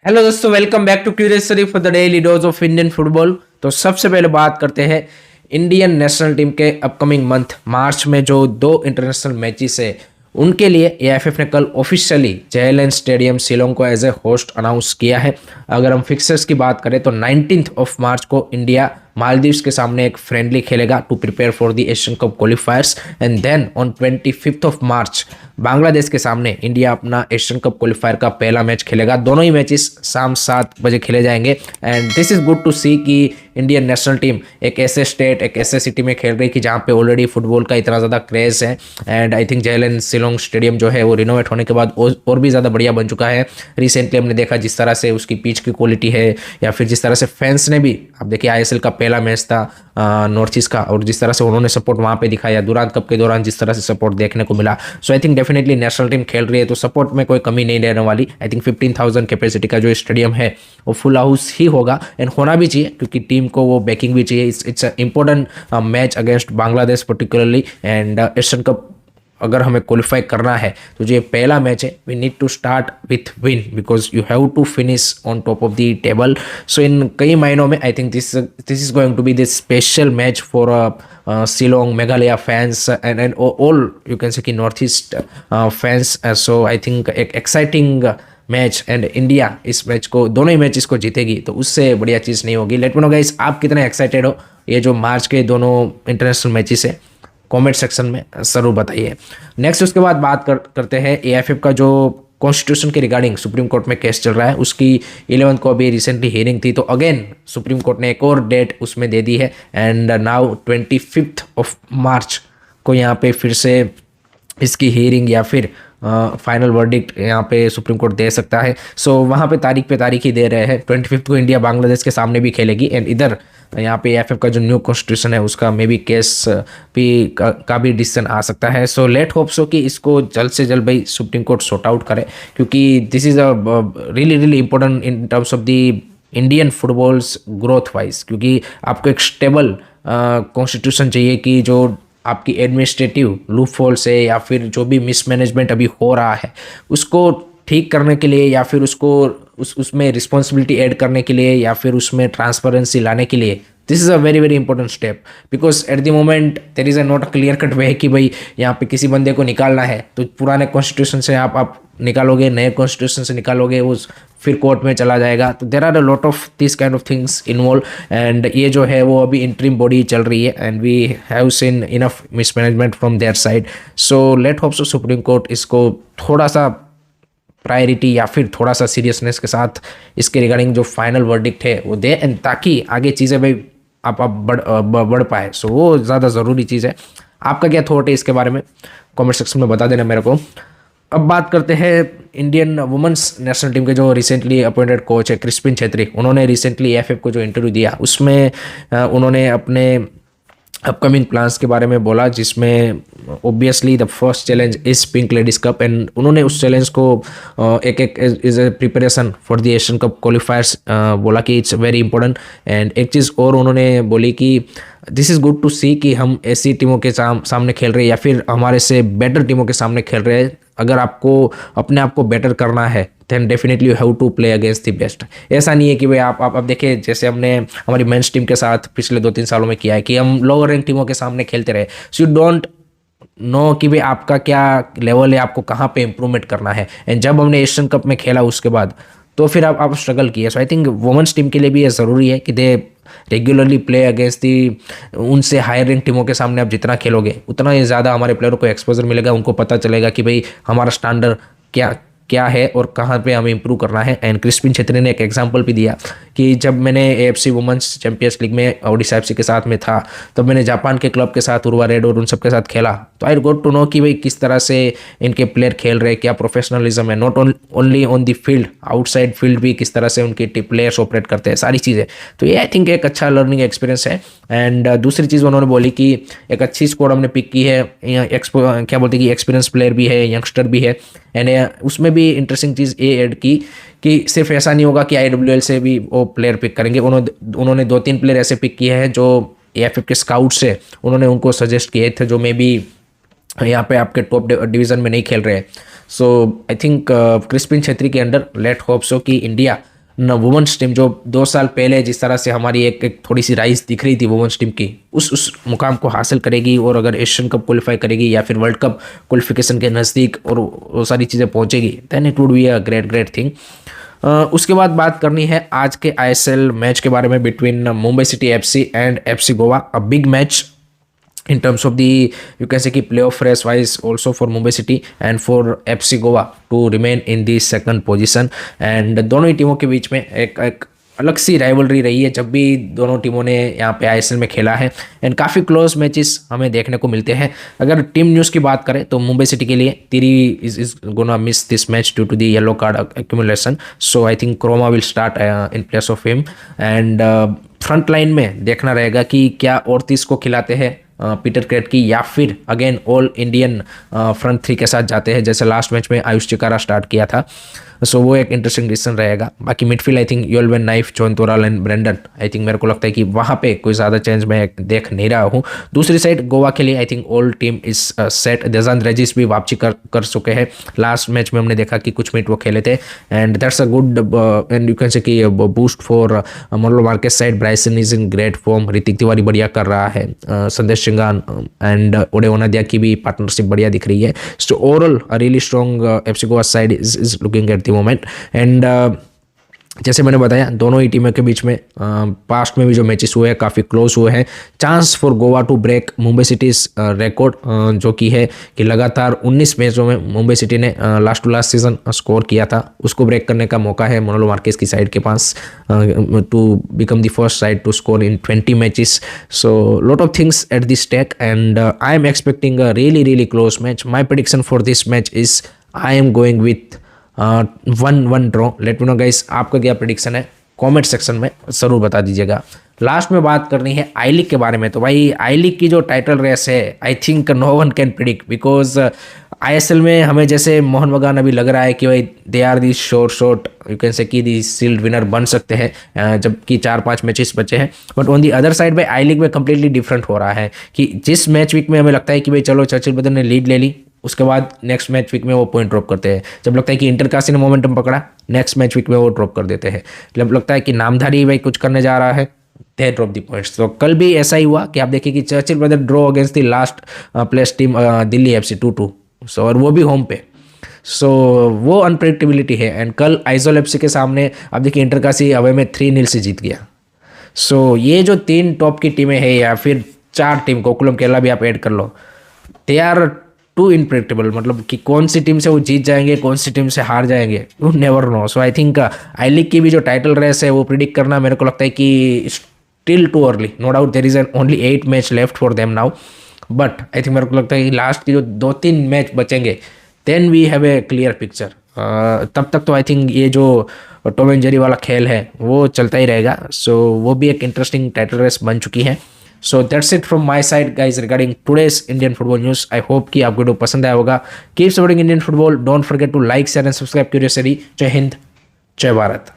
Hello दोस्तों, welcome back to Curious Sharif for the daily dose of Indian football. तो सबसे पहले बात करते हैं इंडियन नेशनल टीम के अपकमिंग मंथ मार्च में जो दो इंटरनेशनल मैचेस है उनके लिए एएफएफ ने कल ऑफिशियली जेएलएन स्टेडियम शिलोंग को एज ए होस्ट अनाउंस किया है। अगर हम फिक्सर्स की बात करें तो 19 ऑफ मार्च को इंडिया मालदीव्स के सामने एक फ्रेंडली खेलेगा to prepare for the Asian cup qualifiers and then on 25 of March Bangladesh के सामने इंडिया अपना एशियन कप क्वालिफायर का पहला मैच खेलेगा। दोनों ही मैचेस शाम 7 बजे खेले जाएंगे and this is good to see कि इंडियन नेशनल टीम एक ऐसे स्टेट एक ऐसे सिटी में खेल रही है कि जहाँ पे ऑलरेडी फुटबॉल का इतना ज़्यादा क्रेज है and I think JLN Shillong stadium जो है वो रिनोवेट होने के बाद और भी ज़्यादा बढ़िया बन चुका है। रिसेंटली हमने देखा जिस तरह से उसकी पिच की क्वालिटी है या फिर जिस तरह से फैंस ने भी, आप देखिए आईएसएल का पहला मैच था नॉर्थ ईस्ट का और जिस तरह से उन्होंने सपोर्ट वहाँ पे दिखाया, दुरान कप के दौरान जिस तरह से सपोर्ट देखने को मिला। So I think definitely national team खेल रही है तो सपोर्ट में कोई कमी नहीं रहने वाली। आई थिंक 15,000 कैपेसिटी का जो स्टेडियम है वो फुल हाउस ही होगा एंड होना भी चाहिए क्योंकि टीम को वो बैकिंग भी चाहिए। It's important match against Bangladesh particularly and Asian cup अगर हमें क्वालिफाई करना है तो जो ये पहला मैच है we need to start with win because you have to finish on top of the table. So इन कई महीनों में I think this is going to be this special match for Shillong Meghalaya fans and all you can say कि North East fans. So I think एक exciting match and India इस match को दोनों ही match इसको जीतेगी तो उससे बढ़िया चीज़ नहीं होगी। लेट मी नो गाइस, आप कितने एक्साइटेड हो ये जो मार्च के दोनों इंटरनेशनल मैचेस है, कमेंट सेक्शन में ज़रूर बताइए। नेक्स्ट उसके बाद करते हैं एएफएफ का जो कॉन्स्टिट्यूशन के रिगार्डिंग सुप्रीम कोर्ट में केस चल रहा है उसकी 11 को अभी रिसेंटली हियरिंग थी तो अगेन सुप्रीम कोर्ट ने एक और डेट उसमें दे दी है एंड नाउ 25 ऑफ मार्च को यहाँ पे फिर से इसकी हियरिंग या फिर फाइनल वर्डिक्ट यहाँ पे सुप्रीम कोर्ट दे सकता है। सो वहाँ पे तारीख ही दे रहे हैं। 25 को इंडिया बांग्लादेश के सामने भी खेलेगी एंड इधर यहाँ पे एएफएफ का जो न्यू कॉन्स्टिट्यूशन है उसका मे बी केस भी का भी डिसीजन आ सकता है। सो लेट होप सो कि इसको जल्द से जल्द भाई सुप्रीम कोर्ट सॉर्ट आउट करे क्योंकि this is a really important in terms of the Indian footballs growth wise क्योंकि आपको एक स्टेबल कॉन्स्टिट्यूशन चाहिए कि जो आपकी एडमिनिस्ट्रेटिव लूप होल से या फिर जो भी मिसमैनेजमेंट अभी हो रहा है उसको ठीक करने के लिए या फिर उसको उसमें रिस्पॉन्सिबिलिटी ऐड करने के लिए या फिर उसमें ट्रांसपेरेंसी लाने के लिए this is a very important step because at the moment there is a not a clear cut वे कि भाई यहाँ पे किसी बंदे को निकालना है तो पुराने कॉन्स्टिट्यूशन से आप निकालोगे, नए कॉन्स्टिट्यूशन से निकालोगे, उस फिर कोर्ट में चला जाएगा। तो there are a lot of this kind of things involve and ये जो है वो अभी इंटरिम बॉडी चल रही है and we have seen enough mismanagement from their side. So let hope so supreme court इसको थोड़ा सा प्रायोरिटी या फिर थोड़ा सा सीरियसनेस के साथ इसके रिगार्डिंग जो फाइनल वर्डिक्ट है वो दे एंड ताकि आगे चीज़ें भाई आप बढ़ पाए। सो वो ज़्यादा ज़रूरी चीज़ है। आपका क्या थॉट है इसके बारे में कमेंट सेक्शन में बता देना मेरे को। अब बात करते हैं इंडियन वुमेन्स नेशनल टीम के जो रिसेंटली अपॉइंटेड कोच है क्रिस्पिन छेत्री। उन्होंने रिसेंटली एएफएफ को जो इंटरव्यू दिया उसमें उन्होंने अपने अपकमिंग प्लान्स के बारे में बोला जिसमें obviously the first challenge is pink ladies cup and उन्होंने उस चैलेंज को एक is a preparation for the Asian cup क्वालिफायर्स बोला कि इट्स वेरी इंपॉर्टेंट। एंड एक चीज़ और उन्होंने बोली कि this is good to see कि हम ऐसी टीमों के सामने खेल रहे हैं या फिर हमारे से बेटर टीमों के सामने खेल रहे हैं। अगर आपको अपने आप को बेटर करना है then definitely you have to play against the best. ऐसा नहीं है कि भाई आप देखिए जैसे हमने हमारी मेंस टीम के साथ पिछले 2-3 सालों में किया है कि हम लोअर रैंक टीमों के सामने खेलते रहे। सो यू डोंट नो कि भाई आपका क्या लेवल है, आपको कहाँ पे इम्प्रूवमेंट करना है। एंड जब हमने एशियन कप में खेला उसके बाद तो फिर आप स्ट्रगल किए। सो आई थिंक वुमेन्स टीम के लिए भी ये ज़रूरी है कि दे रेगुलरली प्ले अगेंस्ट दी उनसे हायर रैंक टीमों के सामने आप जितना खेलोगे उतना ही ज़्यादा हमारे प्लेयरों को एक्सपोजर मिलेगा, उनको पता चलेगा कि भाई हमारा स्टैंडर्ड क्या है और कहाँ पे हमें इंप्रूव करना है। एंड क्रिस्पिन छेत्री ने एक एग्जांपल भी दिया कि जब मैंने एएफसी वुमेन्स चैंपियंस लीग में ओडिशा एफसी के साथ में था तब मैंने जापान के क्लब के साथ उर्वा रेड और उन सब के साथ खेला तो आई गोट टू नो कि भाई किस तरह से इनके प्लेयर खेल रहे हैं, क्या प्रोफेशनलिज्म है, not only on the field outside field भी किस तरह से उनके प्लेयर्स ऑपरेट करते हैं, सारी चीज़ें। तो ये आई थिंक एक अच्छा लर्निंग एक्सपीरियंस है। एंड दूसरी चीज़ उन्होंने बोली कि एक अच्छी स्क्वाड हमने पिक की है, क्या बोलते हैं कि एक्सपीरियंस प्लेयर भी है, यंगस्टर भी है। एंड उसमें भी इंटरेस्टिंग चीज़ ये ऐड की कि सिर्फ ऐसा नहीं होगा कि आईडब्ल्यूएल से भी वो प्लेयर पिक करेंगे। उन्होंने 2-3 प्लेयर ऐसे पिक किए हैं जो एएफएफ के स्काउट्स है उन्होंने उनको सजेस्ट किए थे जो मे बी यहाँ पे आपके टॉप डिवीज़न में नहीं खेल रहे हैं। सो आई थिंक क्रिस्पिन छेत्री के अंडर लेट होप सो कि इंडिया वुमेन्स टीम जो 2 साल पहले जिस तरह से हमारी एक थोड़ी सी राइज दिख रही थी वुमेन्स टीम की, उस मुकाम को हासिल करेगी और अगर एशियन कप क्वालिफाई करेगी या फिर वर्ल्ड कप क्वालिफिकेशन के नज़दीक और वो सारी चीज़ें पहुंचेगी, then it would be a great thing. उसके बाद बात करनी है आज के आईएसएल मैच के बारे में between Mumbai city FC and FC Goa. A big match in terms of the, you can say कि playoff race wise also for Mumbai City and for FC Goa to remain in the second position। and दोनों ही टीमों के बीच में एक अलग सी rivalry रही है जब भी दोनों टीमों ने यहाँ पे आईएसएल में खेला है, एंड काफ़ी क्लोज मैचेस हमें देखने को मिलते हैं। अगर टीम न्यूज़ की बात करें तो मुंबई सिटी के लिए Tiri is gonna miss this match due to the yellow card accumulation, so I think Kroma will start in place of him. And front line में देखना रहेगा कि क्या ओर्तिस को खिलाते हैं पीटर क्रेटकी या फिर again all Indian front three के साथ जाते हैं जैसे लास्ट मैच में आयुष चिकारा स्टार्ट किया था। सो वो एक इंटरेस्टिंग डिसीजन रहेगा। बाकी midfield I think Yoell van Nieff, Jon Toral and Brandon, I think मेरे को लगता है कि वहाँ पे कोई ज़्यादा चेंज मैं देख नहीं रहा हूँ। दूसरी साइड गोवा के लिए I think all team is set. Dejan Rezic भी वापसी कर चुके हैं। लास्ट मैच में हमने देखा कि कुछ मिनट वो खेले थे and that's a good and you can say कि boost for Manolo Marquez side. Bryson is in great form, Rithik Tiwari बढ़िया कर रहा है, संदेश सिंगान एंड ओडे ओनादिया की भी पार्टनरशिप बढ़िया दिख रही है। So overall really strong FC Goa side is looking at the moment. And जैसे मैंने बताया दोनों ही टीमों के बीच में पास्ट में भी जो मैचेस हुए हैं काफ़ी क्लोज हुए हैं। Chance for Goa to break Mumbai City's record जो कि है कि लगातार 19 मैचों में मुंबई सिटी ने last to last season score किया था, उसको ब्रेक करने का मौका है मनोलो मार्केस की साइड के पास to become the first side to score in 20 matches. So lot of things at this stake and I am expecting a really close match. My prediction for this match is I am going with 1-1 draw. Let me know guys आपका क्या prediction है, comment section में ज़रूर बता दीजिएगा। Last में बात करनी है आई लीग के बारे में। तो भाई आई लीग की जो टाइटल रेस है I think no one can predict, because ISL में हमें जैसे मोहन बगान अभी लग रहा है कि भाई they are the short you can say कि दी सील्ड विनर बन सकते हैं जबकि 4-5 मैचेस बचे हैं। But on the other side भाई आई लीग में कंप्लीटली डिफरेंट हो रहा है कि जिस मैच वीक में हमें लगता है कि भाई चलो चर्चिल ब्रदर ने लीड ले ली, उसके बाद नेक्स्ट मैच वीक में वो पॉइंट ड्रॉप करते हैं। जब लगता है कि इंटरकाशी ने मोमेंटम पकड़ा, नेक्स्ट मैच वीक में वो ड्रॉप कर देते हैं। जब लगता है कि नामधारी भाई कुछ करने जा रहा है, दे ड्रॉप दी पॉइंट्स। तो कल भी ऐसा ही हुआ कि आप देखिए कि Churchill brother draw against the last place team Delhi FC 2-2, सो और वो भी होम पे। सो वो अनप्रेडिक्टेबिलिटी है। एंड कल आइजोल एफसी के सामने आप देखिए इंटरकाशी अवे में 3-0 से जीत गया। सो ये जो 3 टॉप की टीमें हैं या फिर 4 टीम गोकुलम केरला भी आप ऐड कर लो, दे आर टू इनप्रेडिक्टेबल, मतलब कि कौन सी टीम से वो जीत जाएंगे कौन सी टीम से हार जाएंगे, you never know. So I think I league की भी जो टाइटल रेस है वो प्रिडिक्ट करना मेरे को लगता है कि still too early. No doubt there is only 8 match left for them now, but I think मेरे को लगता है कि लास्ट की जो 2-3 मैच बचेंगे then we have a clear picture. तब तक तो आई थिंक ये जो टॉम एंड जेरी वाला खेल है वो चलता ही रहेगा। सो वो भी एक इंटरेस्टिंग टाइटल रेस बन चुकी है। So that's it from my side guys regarding today's Indian football news. I hope कि आपको वीडियो पसंद आया होगा। Keep supporting Indian football, don't forget to like share and subscribe curiously. जय हिंद, जय भारत।